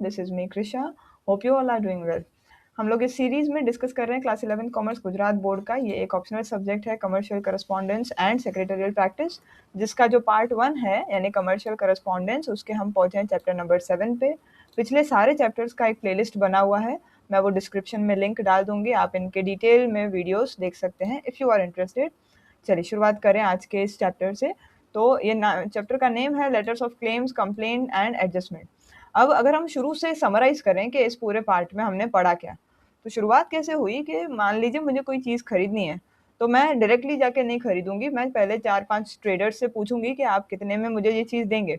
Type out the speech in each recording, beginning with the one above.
This is me Krisha. Hope you all are doing well. हम लोग इस सीरीज में डिस्कस कर रहे हैं क्लास 11 कॉमर्स गुजरात बोर्ड का ये एक ऑप्शनल सब्जेक्ट है commercial correspondence and secretarial practice, जिसका जो पार्ट 1 है यानी कमर्शियल करस्पॉन्डेंस उसके हम पहुंचे हैं चैप्टर नंबर 7 पे। पिछले सारे चैप्टर्स का एक प्लेलिस्ट बना हुआ है, मैं वो डिस्क्रिप्शन में लिंक डाल दूंगी, आप इनके डिटेल में वीडियोस देख सकते हैं इफ़ यू आर इंटरेस्टेड। चलिए शुरुआत करें आज के इस चैप्टर से। तो ये चैप्टर का नेम है letters of claims, complaint and adjustment. अब अगर हम शुरू से समराइज करें कि इस पूरे पार्ट में हमने पढ़ा क्या, तो शुरुआत कैसे हुई कि मान लीजिए मुझे कोई चीज़ खरीदनी है, तो मैं डायरेक्टली जाके नहीं खरीदूंगी, मैं पहले 4-5 ट्रेडर्स से पूछूंगी कि आप कितने में मुझे ये चीज़ देंगे।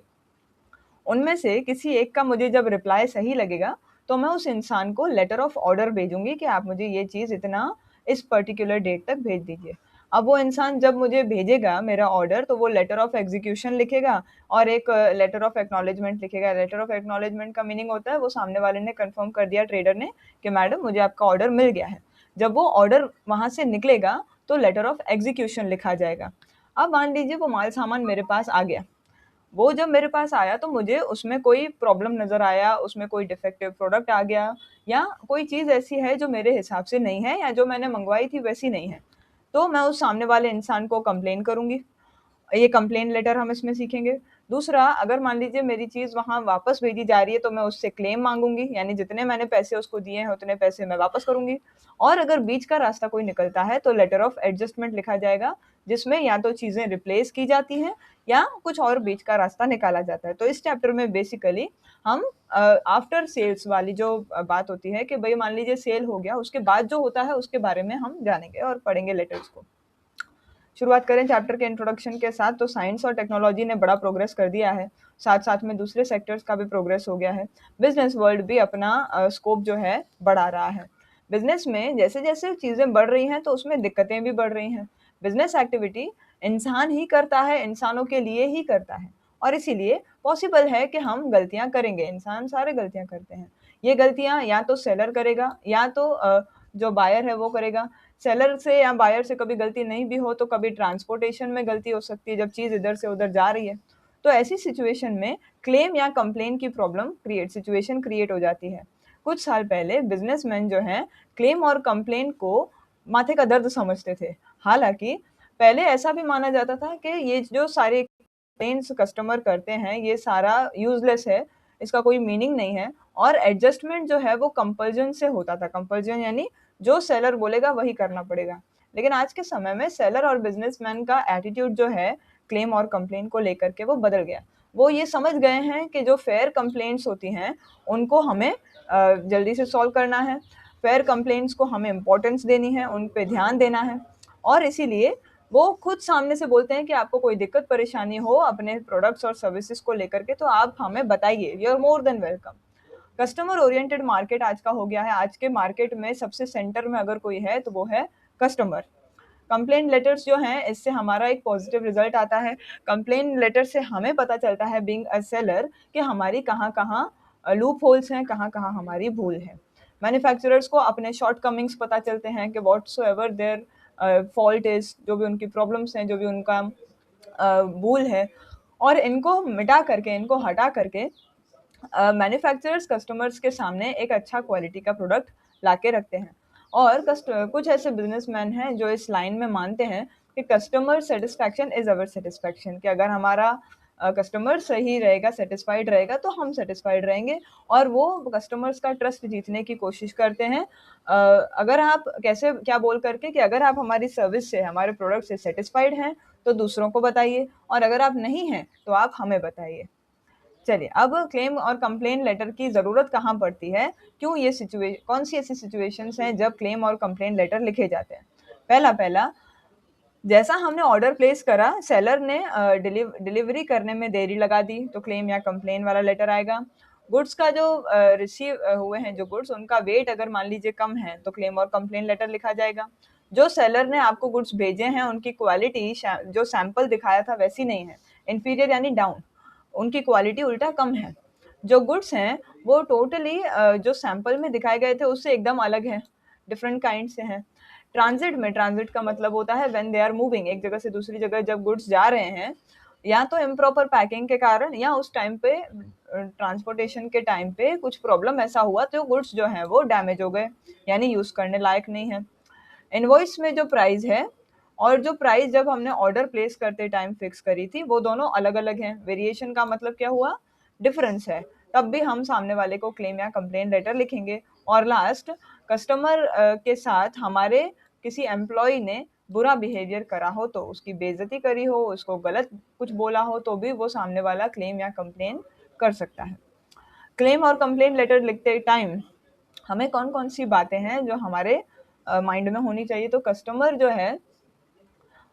उनमें से किसी एक का मुझे जब रिप्लाई सही लगेगा तो मैं उस इंसान को लेटर ऑफ ऑर्डर भेजूंगी कि आप मुझे ये चीज़ इतना इस पर्टिकुलर डेट तक भेज दीजिए। अब वो इंसान जब मुझे भेजेगा मेरा ऑर्डर, तो वो लेटर ऑफ एग्जीक्यूशन लिखेगा और एक लेटर ऑफ एक्नॉलेजमेंट लिखेगा। लेटर ऑफ एक्नॉलेजमेंट का मीनिंग होता है वो सामने वाले ने कंफर्म कर दिया ट्रेडर ने कि मैडम मुझे आपका ऑर्डर मिल गया है। जब वो ऑर्डर वहाँ से निकलेगा तो लेटर ऑफ एग्जीक्यूशन लिखा जाएगा। अब मान लीजिए वो माल सामान मेरे पास आ गया, वो जब मेरे पास आया तो मुझे उसमें कोई प्रॉब्लम नज़र आया, उसमें कोई डिफेक्टिव प्रोडक्ट आ गया या कोई चीज़ ऐसी है जो मेरे हिसाब से नहीं है या जो मैंने मंगवाई थी वैसी नहीं है, तो मैं उस सामने वाले इंसान को कंप्लेन करूँगी। ये कंप्लेन लेटर हम इसमें सीखेंगे। दूसरा, अगर मान लीजिए मेरी चीज़ वहाँ वापस भेजी जा रही है तो मैं उससे क्लेम माँगूँगी, यानी जितने मैंने पैसे उसको दिए हैं उतने पैसे मैं वापस करूँगी। और अगर बीच का रास्ता कोई निकलता है तो लेटर ऑफ एडजस्टमेंट लिखा जाएगा, जिसमें या तो चीज़ें रिप्लेस की जाती हैं या कुछ और बीच का रास्ता निकाला जाता है। तो इस चैप्टर में बेसिकली हम आफ्टर सेल्स वाली जो बात होती है कि भई मान लीजिए सेल हो गया, उसके बाद जो होता है उसके बारे में हम जानेंगे और पढ़ेंगे लेटर्स को। शुरुआत करें चैप्टर के इंट्रोडक्शन के साथ, तो साइंस और टेक्नोलॉजी ने बड़ा प्रोग्रेस कर दिया है, साथ साथ में दूसरे सेक्टर्स का भी प्रोग्रेस हो गया है। बिजनेस वर्ल्ड भी अपना स्कोप जो है बढ़ा रहा है। बिजनेस में जैसे जैसे चीज़ें बढ़ रही हैं तो उसमें दिक्कतें भी बढ़ रही हैं। बिजनेस एक्टिविटी इंसान ही करता है, इंसानों के लिए ही करता है, और इसीलिए पॉसिबल है कि हम गलतियां करेंगे, इंसान सारे गलतियां करते हैं। ये गलतियां या तो सेलर करेगा या तो जो बायर है वो करेगा। सेलर से या बायर से कभी गलती नहीं भी हो तो कभी ट्रांसपोर्टेशन में गलती हो सकती है जब चीज़ इधर से उधर जा रही है। तो ऐसी सिचुएशन में क्लेम या कंप्लेन की प्रॉब्लम सिचुएशन क्रिएट हो जाती है। कुछ साल पहले बिजनेसमैन जो हैं क्लेम और कंप्लेन को माथे का दर्द समझते थे। हालांकि पहले ऐसा भी माना जाता था कि ये जो सारे कंप्लेन्स कस्टमर करते हैं ये सारा यूजलेस है, इसका कोई मीनिंग नहीं है, और एडजस्टमेंट जो है वो कंपल्जन से होता था। कंपल्जन यानी जो सेलर बोलेगा वही करना पड़ेगा। लेकिन आज के समय में सेलर और बिजनेसमैन का एटीट्यूड जो है क्लेम और कंप्लेन को लेकर के वो बदल गया। वो ये समझ गए हैं कि जो फेयर कंप्लेंट्स होती हैं उनको हमें जल्दी से सॉल्व करना है, फेयर कंप्लेंट्स को हमें इम्पोर्टेंस देनी है, उन पे ध्यान देना है, और इसीलिए वो खुद सामने से बोलते हैं कि आपको कोई दिक्कत परेशानी हो अपने प्रोडक्ट्स और सर्विसेज को लेकर के तो आप हमें बताइए, you are more than welcome. Customer oriented market आज का हो गया है। आज के मार्केट में सबसे सेंटर में अगर कोई है तो वो है कस्टमर। कंप्लेंट लेटर्स जो हैं इससे हमारा एक पॉजिटिव रिजल्ट आता है। कंप्लेंट लेटर से हमें पता चलता है बीइंग अ सेलर कि हमारी कहाँ कहाँ लूप होल्स हैं, कहाँ कहाँ हमारी भूल है। मैन्युफैक्चरर्स को अपने शॉर्ट कमिंग्स पता चलते हैं कि व्हाटसोएवर देयर फॉल्ट इज, जो भी उनकी प्रॉब्लम्स हैं, जो भी उनका भूल है, और इनको मिटा करके, इनको हटा करके मैन्युफैक्चरर्स कस्टमर्स के सामने एक अच्छा क्वालिटी का प्रोडक्ट लाके रखते हैं। और कुछ ऐसे बिजनेसमैन हैं जो इस लाइन में मानते हैं कि customer satisfaction is our satisfaction, कि अगर हमारा कस्टमर सही रहेगा, सेटिस्फाइड रहेगा, तो हम सेटिस्फाइड रहेंगे, और वो कस्टमर्स का ट्रस्ट जीतने की कोशिश करते हैं। अगर आप कैसे क्या बोल करके कि अगर आप हमारी सर्विस से, हमारे प्रोडक्ट से सेटिस्फाइड हैं तो दूसरों को बताइए, और अगर आप नहीं हैं तो आप हमें बताइए। चलिए, अब क्लेम और कंप्लेन लेटर की ज़रूरत कहाँ पड़ती है, क्यों ये कौन सी ऐसी सिचुएशंस हैं जब क्लेम और कंप्लेन लेटर लिखे जाते हैं। पहला पहला, जैसा हमने ऑर्डर प्लेस करा, सेलर ने डिलीवरी करने में देरी लगा दी तो क्लेम या कंप्लेन वाला लेटर आएगा। गुड्स का जो रिसीव हुए हैं जो गुड्स, उनका वेट अगर मान लीजिए कम है तो क्लेम और कंप्लेन लेटर लिखा जाएगा। जो सेलर ने आपको गुड्स भेजे हैं उनकी क्वालिटी जो सैंपल दिखाया था वैसी नहीं है, इंफीरियर यानी डाउन, उनकी क्वालिटी उल्टा कम है। जो गुड्स हैं वो टोटली जो सैंपल में दिखाए गए थे उससे एकदम अलग है, डिफरेंट काइंड से हैं। ट्रांजिट में, ट्रांजिट का मतलब होता है व्हेन दे आर मूविंग, एक जगह से दूसरी जगह जब गुड्स जा रहे हैं, या तो इम्प्रॉपर पैकिंग के कारण या उस टाइम पे ट्रांसपोर्टेशन के टाइम पे कुछ प्रॉब्लम ऐसा हुआ तो गुड्स जो हैं वो डैमेज हो गए, यानी यूज़ करने लायक नहीं है। इनवॉइस में जो प्राइस है और जो प्राइस जब हमने ऑर्डर प्लेस करते टाइम फिक्स करी थी वो दोनों अलग अलग हैं। वेरिएशन का मतलब क्या हुआ, डिफरेंस है। तब भी हम सामने वाले को क्लेम या कंप्लेन लेटर लिखेंगे। और लास्ट, कस्टमर के साथ हमारे किसी एम्प्लॉय ने बुरा बिहेवियर करा हो, तो उसकी बेइज्जती करी हो, उसको गलत कुछ बोला हो, तो भी वो सामने वाला क्लेम या कंप्लेन कर सकता है। क्लेम और कंप्लेन लेटर लिखते टाइम हमें कौन कौन सी बातें हैं जो हमारे माइंड में होनी चाहिए। तो कस्टमर जो है,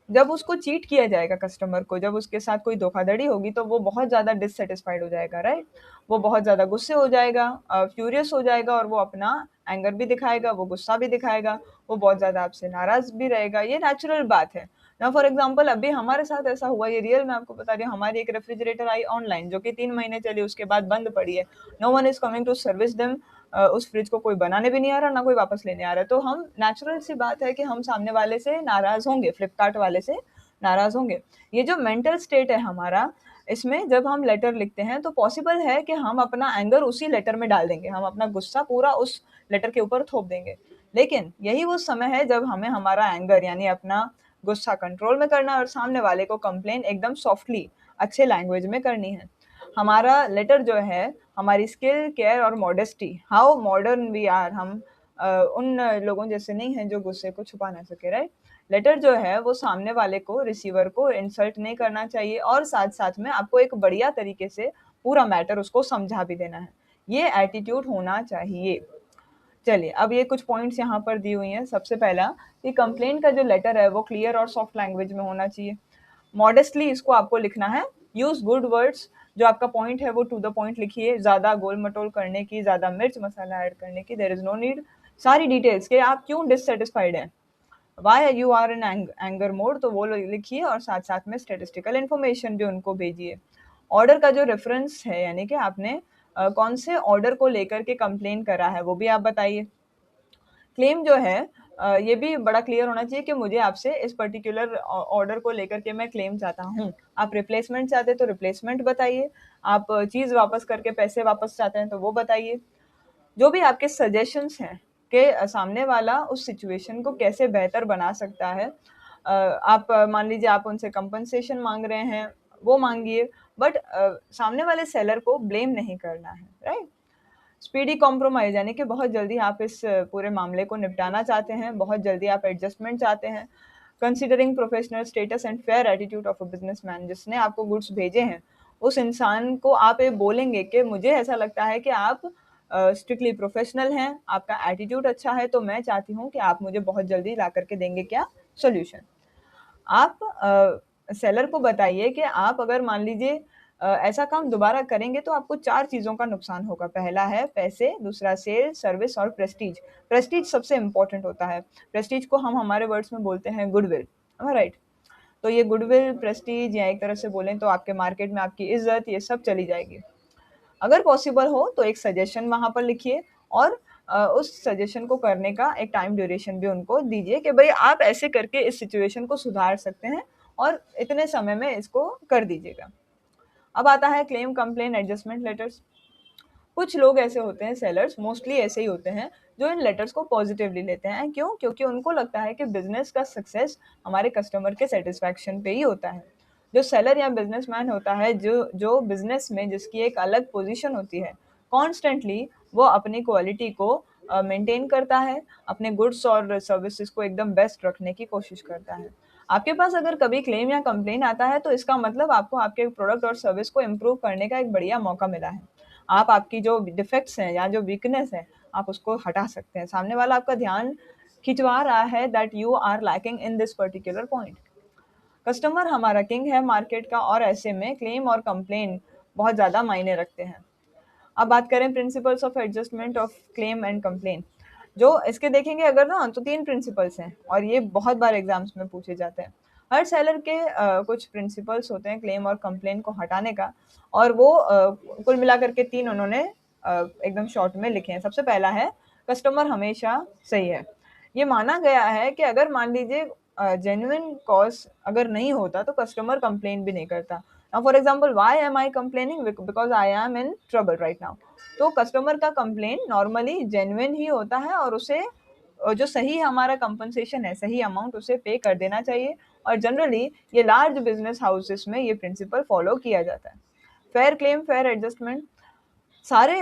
जब उसको चीट किया जाएगा, कस्टमर को जब उसके साथ कोई धोखाधड़ी होगी तो वो बहुत ज़्यादा डिससेटिस्फाइड हो जाएगा, राइट। वो बहुत ज़्यादा गुस्से हो जाएगा, फ्यूरियस हो जाएगा, और वो अपना एंगर भी दिखाएगा, वो गुस्सा भी दिखाएगा, वो बहुत ज़्यादा आपसे नाराज़ भी रहेगा। ये नेचुरल बात है ना। फॉर एग्जाम्पल अभी हमारे साथ ऐसा हुआ, ये रियल मैं आपको बता रही हूँ। हमारी एक रेफ्रिजरेटर आई ऑनलाइन जो कि 3 महीने चली, उसके बाद बंद पड़ी है। No one is coming to service them. उस फ्रिज को कोई बनाने भी नहीं आ रहा, ना कोई वापस लेने आ रहा है। तो हम, नेचुरल सी बात है कि हम सामने वाले से नाराज़ होंगे, फ्लिपकार्ट वाले से नाराज़ होंगे। ये जो मेंटल स्टेट है हमारा, इसमें जब हम लेटर लिखते हैं तो पॉसिबल है कि हम अपना एंगर उसी लेटर में डाल देंगे, हम अपना गुस्सा पूरा उस लेटर के ऊपर थोप देंगे। लेकिन यही वो समय है जब हमें हमारा एंगर यानी अपना गुस्सा कंट्रोल में करना है और सामने वाले को कंप्लेन एकदम सॉफ्टली, अच्छे लैंग्वेज में करनी है। हमारा लेटर जो है, हमारी स्किल, केयर और modesty, how modern we are, हम उन लोगों जैसे नहीं हैं जो गुस्से को छुपा ना सके, राइट। लेटर जो है वो सामने वाले को, रिसीवर को इंसल्ट नहीं करना चाहिए, और साथ साथ में आपको एक बढ़िया तरीके से पूरा मैटर उसको समझा भी देना है। ये एटीट्यूड होना चाहिए। चलिए, अब ये कुछ पॉइंट्स यहाँ पर दी हुई हैं। सबसे पहला, कि कंप्लेंट का जो लेटर है वो क्लियर और सॉफ्ट लैंग्वेज में होना चाहिए। मॉडेस्टली इसको आपको लिखना है। यूज गुड वर्ड्स, जो आपका पॉइंट है वो टू द पॉइंट लिखिए, ज़्यादा गोल मटोल करने की, ज़्यादा मिर्च मसाला ऐड करने की देयर इज़ नो नीड। सारी डिटेल्स के आप क्यों डिससेटिस्फाइड हैं, why you are in anger mode, तो वो लिखिए, और साथ साथ में स्टेटिस्टिकल इन्फॉर्मेशन भी उनको भेजिए। ऑर्डर का जो रेफरेंस है, यानी कि आपने कौन से ऑर्डर को लेकर के कंप्लेन करा है, वो भी आप बताइए। क्लेम जो है, ये भी बड़ा क्लियर होना चाहिए कि मुझे आपसे इस पर्टिकुलर ऑर्डर को लेकर के मैं क्लेम चाहता हूँ। आप रिप्लेसमेंट चाहते तो रिप्लेसमेंट बताइए, आप चीज़ वापस करके पैसे वापस चाहते हैं तो वो बताइए। जो भी आपके सजेशंस हैं कि सामने वाला उस सिचुएशन को कैसे बेहतर बना सकता है, आप मान लीजिए आप उनसे कंपनसेशन मांग रहे हैं, वो मांगिए, बट सामने वाले सेलर को ब्लेम नहीं करना है, राइट। स्पीडी कॉम्प्रोमाइज़, यानी कि बहुत जल्दी आप इस पूरे मामले को निपटाना चाहते हैं, बहुत जल्दी आप एडजस्टमेंट चाहते हैं। Considering professional status and fair attitude of a businessman, जिसने आपको गुड्स भेजे हैं, उस इंसान को आप ये बोलेंगे कि मुझे ऐसा लगता है कि आप स्ट्रिक्टली प्रोफेशनल हैं, आपका एटीट्यूड अच्छा है, तो मैं चाहती हूँ कि आप मुझे बहुत जल्दी ला करके देंगे क्या, सॉल्यूशन। आप सेलर को बताइए कि आप अगर मान लीजिए ऐसा काम दोबारा करेंगे तो आपको 4 चीज़ों का नुकसान होगा। पहला है पैसे, दूसरा सेल, सर्विस और प्रेस्टीज। प्रेस्टीज सबसे इम्पोर्टेंट होता है। प्रेस्टीज को हम हमारे वर्ड्स में बोलते हैं गुडविल, राइट। तो ये गुडविल, प्रेस्टीज, या एक तरह से बोलें तो आपके मार्केट में आपकी इज्जत, ये सब चली जाएगी। अगर पॉसिबल हो तो एक सजेशन वहाँ पर लिखिए, और उस सजेशन को करने का एक टाइम ड्यूरेशन भी उनको दीजिए कि भाई आप ऐसे करके इस सिचुएशन को सुधार सकते हैं और इतने समय में इसको कर दीजिएगा। अब आता है क्लेम, कंप्लेन, एडजस्टमेंट लेटर्स। कुछ लोग ऐसे होते हैं, सेलर्स मोस्टली ऐसे ही होते हैं, जो इन लेटर्स को पॉजिटिवली लेते हैं। क्यों? क्योंकि उनको लगता है कि बिजनेस का सक्सेस हमारे कस्टमर के सेटिस्फैक्शन पे ही होता है। जो सेलर या बिजनेसमैन होता है, जो जो बिजनेस में जिसकी एक अलग पोजीशन होती है, कॉन्स्टेंटली वो अपनी क्वालिटी को मेंटेन करता है, अपने गुड्स और सर्विसेज को एकदम बेस्ट रखने की कोशिश करता है। आपके पास अगर कभी क्लेम या कंप्लेन आता है तो इसका मतलब आपको आपके प्रोडक्ट और सर्विस को इम्प्रूव करने का एक बढ़िया मौका मिला है। आप आपकी जो डिफेक्ट्स हैं या जो वीकनेस है, आप उसको हटा सकते हैं। सामने वाला आपका ध्यान खिंचवा रहा है that you are lacking in this particular point. Customer हमारा किंग है मार्केट का, और ऐसे में क्लेम और कंप्लेन बहुत ज़्यादा मायने रखते हैं। अब बात करें principles of adjustment of claim and complain. जो इसके देखेंगे अगर ना, तो 3 प्रिंसिपल्स हैं, और ये बहुत बार एग्जाम्स में पूछे जाते हैं। हर सेलर के कुछ प्रिंसिपल्स होते हैं क्लेम और कंप्लेन को हटाने का, और वो कुल मिलाकर के 3 उन्होंने एकदम शॉर्ट में लिखे हैं। सबसे पहला है, कस्टमर हमेशा सही है। ये माना गया है कि अगर मान लीजिए जेन्युइन कॉज अगर नहीं होता तो कस्टमर कंप्लेन भी नहीं करता। For example why am I complaining, because I am in trouble right now. तो कस्टमर का कंप्लेन नॉर्मली जेन्युइन ही होता है और उसे जो सही हमारा कंपनसेशन है, सही अमाउंट उसे पे कर देना चाहिए। और जनरली ये लार्ज बिजनेस हाउसेस में ये प्रिंसिपल फॉलो किया जाता है। फेयर क्लेम फेयर एडजस्टमेंट, सारे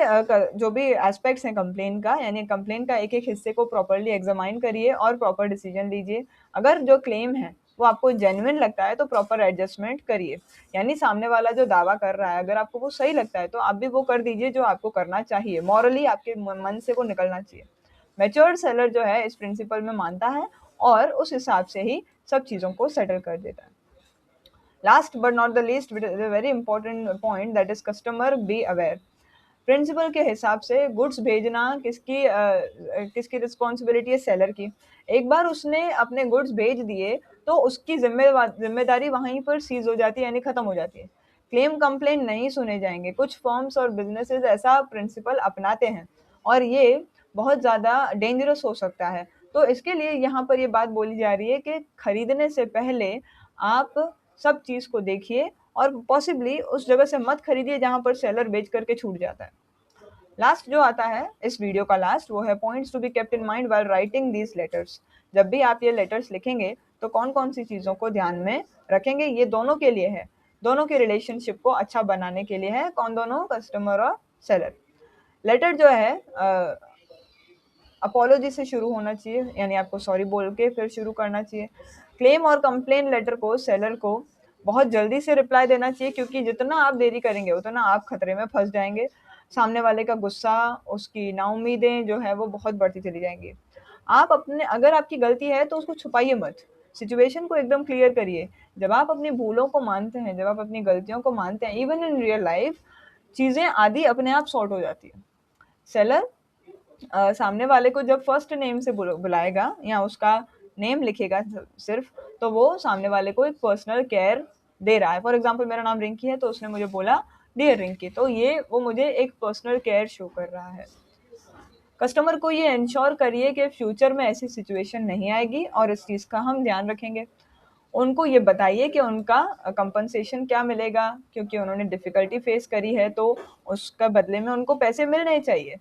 जो भी एस्पेक्ट्स हैं कंप्लेन का, यानी कंप्लेन का एक एक हिस्से को प्रॉपरली एग्जामाइन करिए और प्रॉपर डिसीजन लीजिए। अगर जो क्लेम है वो आपको जेन्युइन लगता है तो प्रॉपर एडजस्टमेंट करिए, यानी सामने वाला जो दावा कर रहा है अगर आपको वो सही लगता है तो आप भी वो कर दीजिए जो आपको करना चाहिए, मॉरली आपके मन से वो निकलना चाहिए। मैच्योर्ड सेलर जो है इस प्रिंसिपल में मानता है और उस हिसाब से ही सब चीज़ों को सेटल कर देता है। Last but not the least, very important point, that is customer be aware. Principle के हिसाब से गुड्स भेजना किसकी रिस्पॉन्सिबिलिटी है? सेलर की। एक बार उसने अपने गुड्स भेज दिए तो उसकी जिम्मेदारी वहीं पर सीज हो जाती है, यानी खत्म हो जाती है। क्लेम कंप्लेन नहीं सुने जाएंगे। कुछ फर्म्स और बिजनेसेस ऐसा प्रिंसिपल अपनाते हैं और ये बहुत ज़्यादा डेंजरस हो सकता है। तो इसके लिए यहाँ पर ये बात बोली जा रही है कि खरीदने से पहले आप सब चीज़ को देखिए और पॉसिबली उस जगह से मत खरीदिए जहाँ पर सेलर बेच करके छूट जाता है। लास्ट जो आता है इस वीडियो का लास्ट, वो है points to be kept in mind while writing these letters. जब भी आप ये लेटर्स लिखेंगे तो कौन कौन सी चीज़ों को ध्यान में रखेंगे? ये दोनों के लिए है, दोनों के रिलेशनशिप को अच्छा बनाने के लिए है। कौन दोनों? कस्टमर और सेलर। लेटर जो है अपोलॉजी से शुरू होना चाहिए, यानी आपको सॉरी बोल के फिर शुरू करना चाहिए। क्लेम और कंप्लेन लेटर को सेलर को बहुत जल्दी से रिप्लाई देना चाहिए, क्योंकि जितना आप देरी करेंगे उतना आप खतरे में फंस जाएंगे। सामने वाले का गुस्सा, उसकी नाउमीदें जो है वो बहुत बढ़ती चली जाएंगी। आप अपने, अगर आपकी गलती है तो उसको छुपाइए मत, सिचुएशन को एकदम क्लियर करिए। जब आप अपनी भूलों को मानते हैं, जब आप अपनी गलतियों को मानते हैं, इवन इन रियल लाइफ चीज़ें आधी अपने आप सॉर्ट हो जाती है। सेलर सामने वाले को जब फर्स्ट नेम से बुलाएगा या उसका नेम लिखेगा सिर्फ, तो वो सामने वाले को एक पर्सनल केयर दे रहा है। फॉर एग्जांपल मेरा नाम रिंकी है तो उसने मुझे बोला डियर रिंकी, तो ये वो मुझे एक पर्सनल केयर शो कर रहा है। कस्टमर को ये इंश्योर करिए कि फ्यूचर में ऐसी सिचुएशन नहीं आएगी और इस चीज़ का हम ध्यान रखेंगे। उनको ये बताइए कि उनका कंपनसेशन क्या मिलेगा, क्योंकि उन्होंने डिफ़िकल्टी फेस करी है तो उसका बदले में उनको पैसे मिलने चाहिए।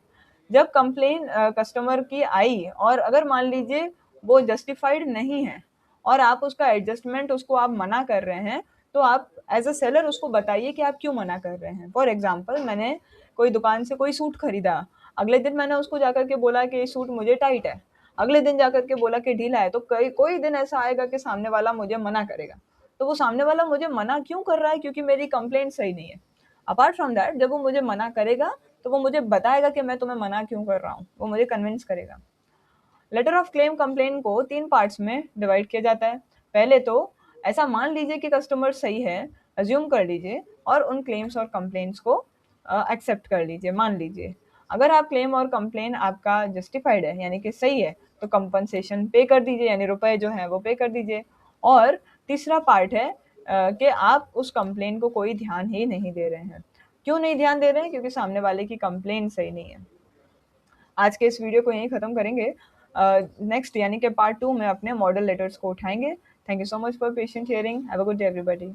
जब कंप्लेन कस्टमर की आई और अगर मान लीजिए वो जस्टिफाइड नहीं है और आप उसका एडजस्टमेंट उसको आप मना कर रहे हैं, तो आप एज अ सेलर उसको बताइए कि आप क्यों मना कर रहे हैं। फॉर एग्जाम्पल मैंने कोई दुकान से कोई सूट खरीदा, अगले दिन मैंने उसको जाकर के बोला कि ये सूट मुझे टाइट है, अगले दिन जाकर के बोला कि ढीला है, तो कोई दिन ऐसा आएगा कि सामने वाला मुझे मना करेगा। तो वो सामने वाला मुझे मना क्यों कर रहा है? क्योंकि मेरी कंप्लेंट सही नहीं है। अपार्ट फ्रॉम दैट, जब वो मुझे मना करेगा तो वो मुझे बताएगा कि मैं तुम्हें मना क्यों कर रहा हूँ, वो मुझे कन्विंस करेगा। लेटर ऑफ क्लेम कंप्लेन को 3 पार्ट्स में डिवाइड किया जाता है। पहले तो ऐसा मान लीजिए कि कस्टमर सही है, अज्यूम कर लीजिए और उन क्लेम्स और कंप्लेंट्स को एक्सेप्ट कर लीजिए, मान लीजिए। अगर आप क्लेम और कंप्लेन आपका जस्टिफाइड है, यानी कि सही है, तो कंपनसेशन पे कर दीजिए, यानी रुपए जो हैं वो पे कर दीजिए। और तीसरा पार्ट है कि आप उस कंप्लेन को कोई ध्यान ही नहीं दे रहे हैं। क्यों नहीं ध्यान दे रहे हैं? क्योंकि सामने वाले की कंप्लेन सही नहीं है। आज के इस वीडियो को यहीं ख़त्म करेंगे। नेक्स्ट यानी कि पार्ट 2 में अपने मॉडल लेटर्स को उठाएंगे। Thank you so much for patient hearing. Have a good day everybody.